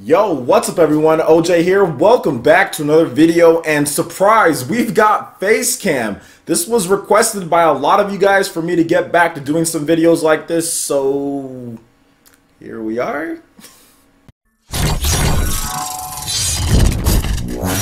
Yo, what's up everyone? OJ here. Welcome back to another video, and surprise, we've got face cam. This was requested by a lot of you guys for me to get back to doing some videos like this, so here we are.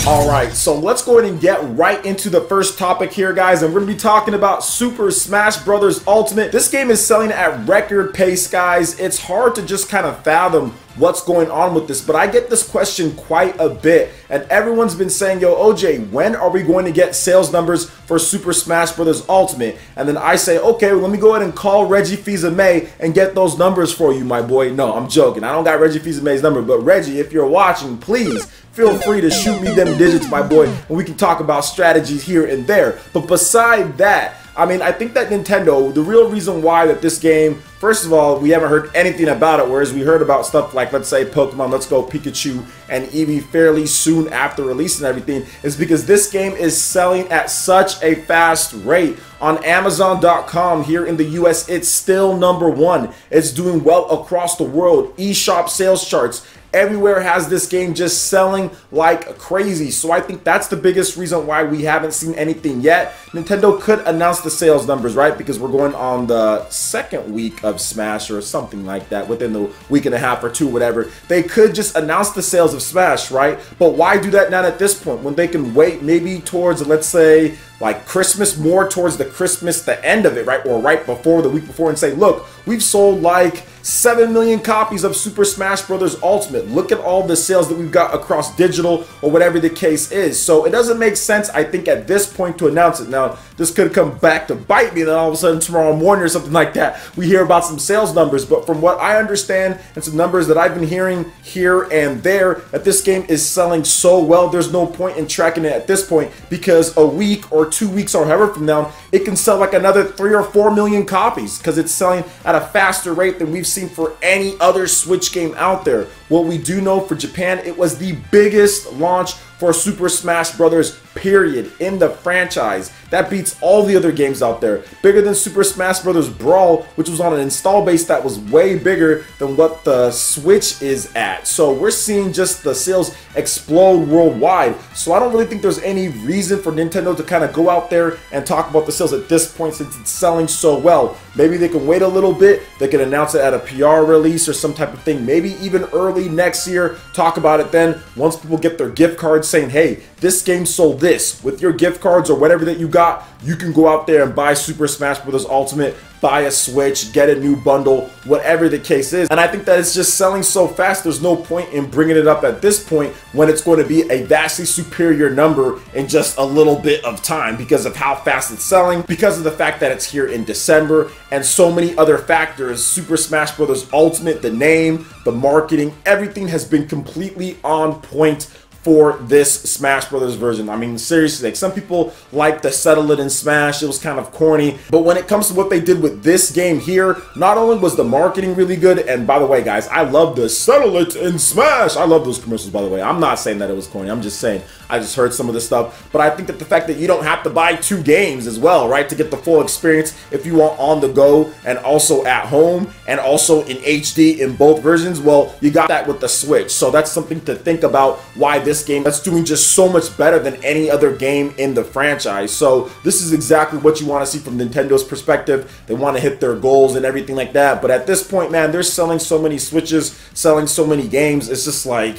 Alright, so let's go ahead and get right into the first topic here, guys, and we're going to be talking about Super Smash Bros. Ultimate. This game is selling at record pace, guys. It's hard to just kind of fathom what's going on with this, but I get this question quite a bit, and everyone's been saying, yo, OJ, when are we going to get sales numbers for Super Smash Bros. Ultimate? And then I say, okay, well, let me go ahead and call Reggie fils-aime and get those numbers for you, my boy. No, I'm joking. I don't got Reggie fils-aime's number, but Reggie, if you're watching, please feel free to shoot me them digits, my boy, and we can talk about strategies here and there. But beside that, I mean, I think that Nintendo, the real reason why that this game, first of all, we haven't heard anything about it, whereas we heard about stuff like, let's say, Pokemon Let's Go Pikachu and Eevee fairly soon after release and everything, is because this game is selling at such a fast rate. On Amazon.com here in the US, it's still #1. It's doing well across the world. eShop sales charts everywhere has this game just selling like crazy. So I think that's the biggest reason why we haven't seen anything yet. Nintendo could announce the sales numbers, right? Because we're going on the second week of Smash or something like that, within the week and a half or two, whatever. They could just announce the sales of Smash, right? But why do that now at this point when they can wait maybe towards, let's say, like Christmas, more towards the end of it, right? Or right before, the week before, and say, look, we've sold like 7 million copies of Super Smash Bros. Ultimate. Look at all the sales that we've got across digital or whatever the case is. So it doesn't make sense, I think, at this point to announce it. Now, this could come back to bite me, then all of a sudden tomorrow morning or something like that, we hear about some sales numbers. But from what I understand and some numbers that I've been hearing here and there, that this game is selling so well, there's no point in tracking it at this point, because a week or 2 weeks or however from now, it can sell like another 3 or 4 million copies because it's selling at a faster rate than we've seen for any other Switch game out there. What we do know for Japan, it was the biggest launch for Super Smash Bros. Period in the franchise. That beats all the other games out there. Bigger than Super Smash Bros. Brawl, which was on an install base that was way bigger than what the Switch is at. So we're seeing just the sales explode worldwide. So I don't really think there's any reason for Nintendo to kind of go out there and talk about the sales at this point, since it's selling so well. Maybe they can wait a little bit. They can announce it at a PR release or some type of thing. Maybe even early next year. Talk about it then, once people get their gift cards saying, hey, this game sold this. With your gift cards or whatever that you got, you can go out there and buy Super Smash Bros. Ultimate, buy a Switch, get a new bundle, whatever the case is. And I think that it's just selling so fast, there's no point in bringing it up at this point when it's going to be a vastly superior number in just a little bit of time, because of how fast it's selling, because of the fact that it's here in December, and so many other factors. Super Smash Bros. Ultimate, the name, the marketing, everything has been completely on point for this Smash Brothers version. I mean, seriously, like, some people like to settle it in Smash. It was kind of corny. But when it comes to what they did with this game here, not only was the marketing really good, and by the way, guys, I love the settle it in Smash. I love those commercials, by the way. I'm not saying that it was corny. I'm just saying I just heard some of this stuff. But I think that the fact that you don't have to buy 2 games as well, right, to get the full experience if you want on the go and also at home and also in HD in both versions, well, you got that with the Switch. So that's something to think about, why this game that's doing just so much better than any other game in the franchise. So this is exactly what you want to see from Nintendo's perspective. They want to hit their goals and everything like that. But at this point, man, they're selling so many Switches, selling so many games. It's just like,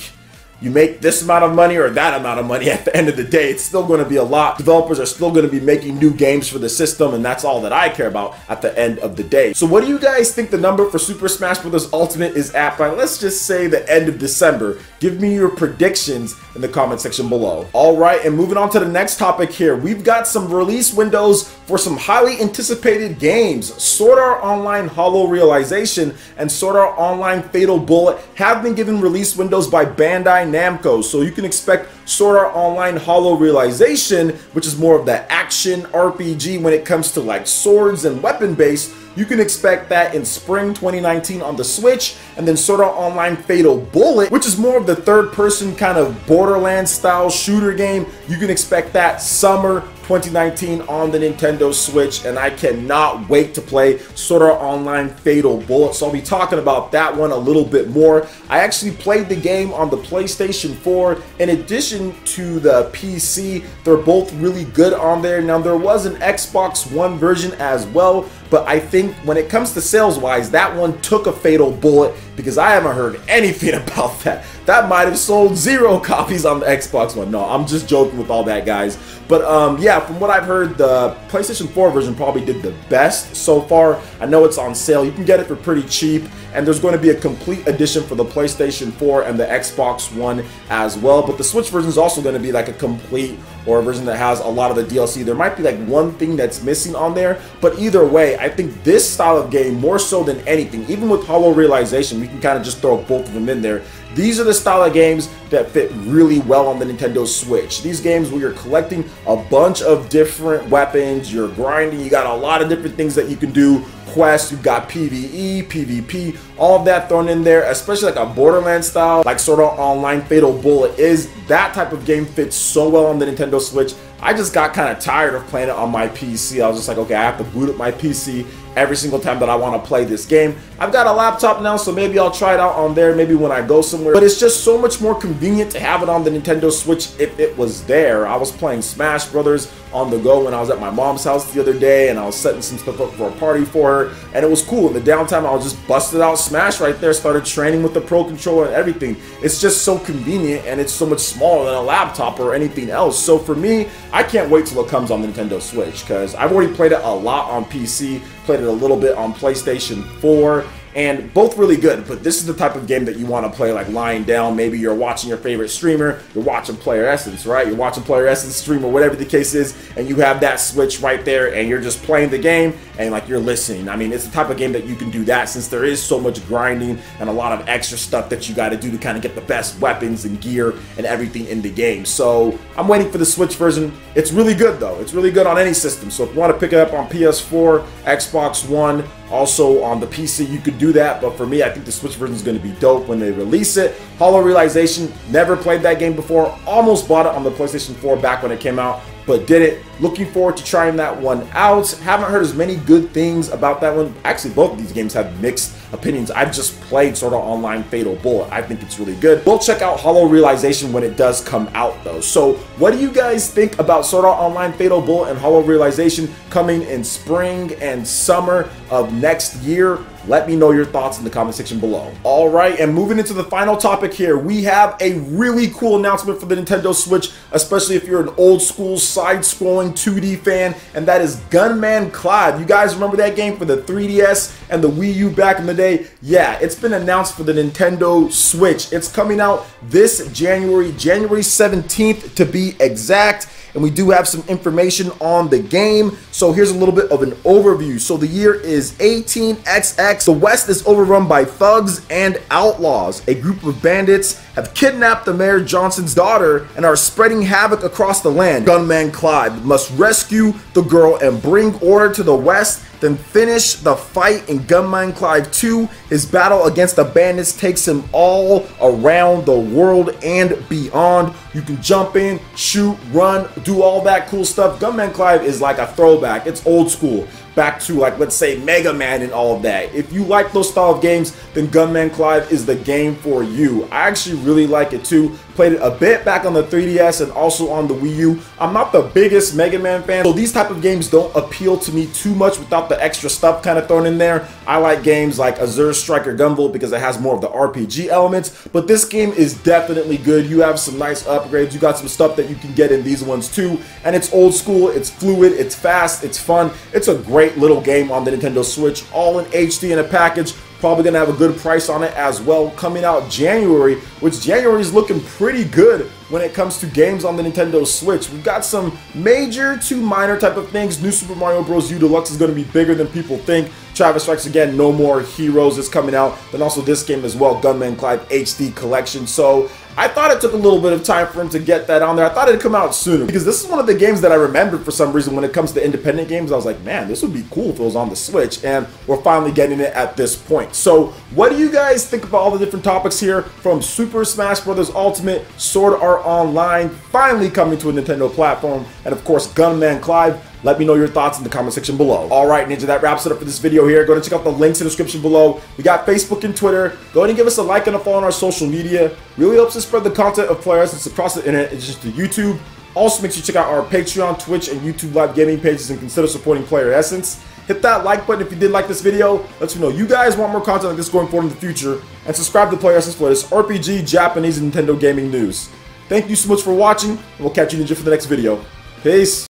you make this amount of money or that amount of money, at the end of the day, it's still going to be a lot. Developers are still going to be making new games for the system, and that's all that I care about at the end of the day. So what do you guys think the number for Super Smash Bros. Ultimate is at by, let's just say, the end of December? Give me your predictions in the comment section below. All right, and moving on to the next topic here, we've got some release windows for some highly anticipated games. Sword Art Online Hollow Realization and Sword Art Online Fatal Bullet have been given release windows by Bandai Namco, so you can expect Sword Art Online Hollow Realization, which is more of the action RPG when it comes to like swords and weapon based. You can expect that in spring 2019 on the Switch, and then Sword Art Online Fatal Bullet, which is more of the third-person kind of Borderlands style shooter game. You can expect that summer 2019 on the Nintendo Switch, and I cannot wait to play Sword Art Online Fatal Bullet. So I'll be talking about that one a little bit more. I actually played the game on the PlayStation 4 in addition to the PC. They're both really good on there. Now, there was an Xbox One version as well, but I think when it comes to sales-wise, that one took a fatal bullet because I haven't heard anything about that. That might have sold 0 copies on the Xbox One. No, I'm just joking with all that, guys. But yeah, from what I've heard, the PlayStation 4 version probably did the best so far. I know it's on sale. You can get it for pretty cheap, and there's going to be a complete edition for the PlayStation 4 and the Xbox One as well. But the Switch version is also going to be like a complete, or a version that has a lot of the DLC. There might be like one thing that's missing on there, but either way, I think this style of game, more so than anything, even with Hollow Realization, we can kind of just throw both of them in there. These are the style of games that fit really well on the Nintendo Switch. These games where you're collecting a bunch of different weapons, you're grinding, you got a lot of different things that you can do, quests, you've got PvE, PvP, all of that thrown in there, especially like a Borderlands style, like Sword Art Online Fatal Bullet is. That type of game fits so well on the Nintendo Switch. I just got kind of tired of playing it on my PC. I was just like, okay, I have to boot up my PC every single time that I want to play this game. I've got a laptop now, so maybe I'll try it out on there, maybe when I go somewhere. But it's just so much more convenient to have it on the Nintendo Switch if it was there. I was playing Smash Brothers on the go when I was at my mom's house the other day, and I was setting some stuff up for a party for her, and it was cool. In the downtime, I was just busted out Smash right there, started training with the Pro Controller and everything. It's just so convenient, and it's so much smaller than a laptop or anything else. So for me, I can't wait till it comes on the Nintendo Switch, because I've already played it a lot on PC, played it a little bit on PlayStation 4, and both really good. But this is the type of game that you want to play like lying down. Maybe you're watching your favorite streamer, you're watching Player Essence, right? You're watching Player Essence stream or whatever the case is, and you have that Switch right there, and you're just playing the game, and like you're listening. I mean, it's the type of game that you can do that, since there is so much grinding and a lot of extra stuff that you got to do to kind of get the best weapons and gear and everything in the game. So I'm waiting for the Switch version. It's really good though. It's really good on any system. So if you want to pick it up on PS4, Xbox One, also on the PC, you could do that. But for me, I think the Switch version is going to be dope when they release it. Hollow Realization, never played that game before. Almost bought it on the PlayStation 4 back when it came out, but didn't. Looking forward to trying that one out. Haven't heard as many good things about that one. Actually, both of these games have mixed opinions. I've just played Sword Art Online Fatal Bullet. I think it's really good. We'll check out Hollow Realization when it does come out though. So what do you guys think about Sword Art Online Fatal Bullet and Hollow Realization coming in spring and summer of next year? Let me know your thoughts in the comment section below. All right, and moving into the final topic here, we have a really cool announcement for the Nintendo Switch, especially if you're an old school side-scrolling 2D fan, and that is Gunman Clive. You guys remember that game for the 3DS and the Wii U back in the day? Yeah, it's been announced for the Nintendo Switch. It's coming out this January 17th to be exact. And we do have some information on the game. So here's a little bit of an overview. So the year is 18XX. The West is overrun by thugs and outlaws. A group of bandits have kidnapped the Mayor Johnson's daughter and are spreading havoc across the land. Gunman Clive must rescue the girl and bring order to the West, then finish the fight in Gunman Clive 2. His battle against the bandits takes him all around the world and beyond. You can jump in, shoot, run, do all that cool stuff. Gunman Clive is like a throwback. It's old school. Back to, like, let's say Mega Man and all of that. If you like those style of games, then Gunman Clive is the game for you. I actually really like it too. Played it a bit back on the 3DS and also on the Wii U. I'm not the biggest Mega Man fan, so these type of games don't appeal to me too much without the extra stuff kind of thrown in there. I like games like Azure Striker Gunvolt because it has more of the RPG elements, but this game is definitely good. You have some nice upgrades. You got some stuff that you can get in these ones too, and it's old school, it's fluid, it's fast, it's fun. It's a great little game on the Nintendo Switch, all in HD in a package. Probably gonna have a good price on it as well, coming out January, which January is looking pretty good when it comes to games on the Nintendo Switch. We've got some major to minor type of things. New Super Mario Bros. U Deluxe is going to be bigger than people think. Travis Strikes Again, No More Heroes is coming out. Then also this game as well, Gunman Clive HD Collection. So I thought it took a little bit of time for him to get that on there. I thought it'd come out sooner because this is one of the games that I remembered for some reason when it comes to independent games. I was like, man, this would be cool if it was on the Switch, and we're finally getting it at this point. So what do you guys think about all the different topics here, from Super Smash Bros. Ultimate, Sword Art Online finally coming to a Nintendo platform, and of course Gunman Clive. Let me know your thoughts in the comment section below. Alright Ninja, that wraps it up for this video here. Go ahead and check out the links in the description below. We got Facebook and Twitter. Go ahead and give us a like and a follow on our social media. Really helps us spread the content of Player Essence across the internet. It's just to YouTube. Also make sure you check out our Patreon, Twitch, and YouTube live gaming pages and consider supporting Player Essence. Hit that like button if you did like this video. Let me know you guys want more content like this going forward in the future. And subscribe to Player Essence for this RPG, Japanese, and Nintendo gaming news. Thank you so much for watching, and we'll catch you Ninja for the next video. Peace!